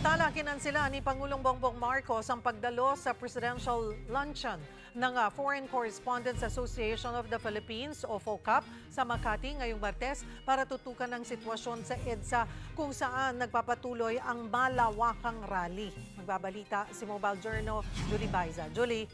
Samantala, kinansila ni Pangulong Bongbong Marcos ang pagdalo sa Presidential Luncheon ng Foreign Correspondents Association of the Philippines o FOCAP sa Makati ngayong Martes para tutukan ang sitwasyon sa EDSA kung saan nagpapatuloy ang malawakang rally. Magbabalita si Mobile Journal Julie Baiza. Julie.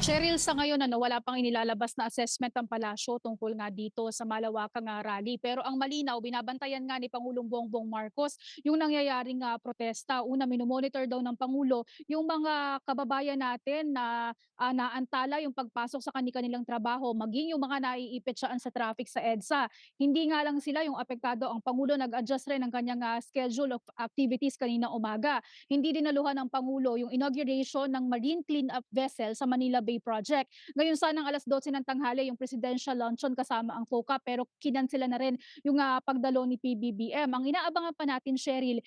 Cheryl, sa ngayon wala pang inilalabas na assessment ang palasyo tungkol nga dito sa malawakang rally. Pero ang malinaw, binabantayan nga ni Pangulong Bongbong Marcos yung nangyayaring protesta. Una, minomonitor daw ng Pangulo yung mga kababayan natin na naantala yung pagpasok sa kanilang trabaho, maging yung mga naiipit siyaan sa traffic sa EDSA. Hindi nga lang sila yung apektado. Ang Pangulo nag-adjust rin ng kanyang schedule of activities kanina umaga. Hindi dinaluhan ng Pangulo yung inauguration ng Marine Cleanup Vessel sa Manila Bay Project. Ngayon sanang 12:00 ng tanghali yung presidential luncheon kasama ang FOCA, pero kinansela na rin yung pagdalo ni PBBM. Ang inaabangan pa natin, Cheryl,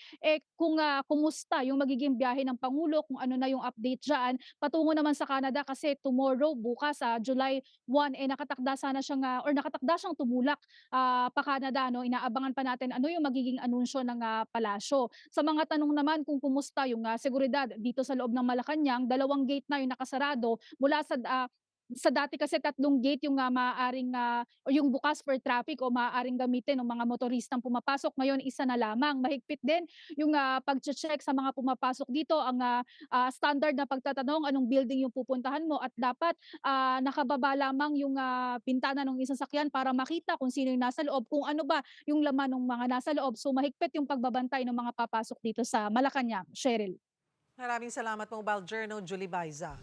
kung kumusta yung magiging biyahe ng Pangulo, kung ano na yung update dyan. Patungo naman sa Canada kasi tomorrow, bukas sa July 1, nakatakda sana siyang or nakatakda siyang tumulak pa Canada. No? Inaabangan pa natin ano yung magiging anunsyo ng palasyo. Sa mga tanong naman kung kumusta yung seguridad dito sa loob ng Malacanang, 2 gate na yung nakasarado mula sa dati kasi 3 gate yung maaaring o yung bukas for traffic o maaaring gamitin ng mga motoristang pumapasok. Ngayon, isa na lamang. Mahigpit din yung pagche-check sa mga pumapasok dito. Ang standard na pagtatanong anong building yung pupuntahan mo at dapat nakababa lamang yung bintana ng isang sakyan para makita kung sino yung nasa loob, kung ano ba yung laman ng mga nasa loob. So mahigpit yung pagbabantay ng mga papasok dito sa Malacanang, Cheryl. Maraming salamat, Mobile Journal Julie Baiza.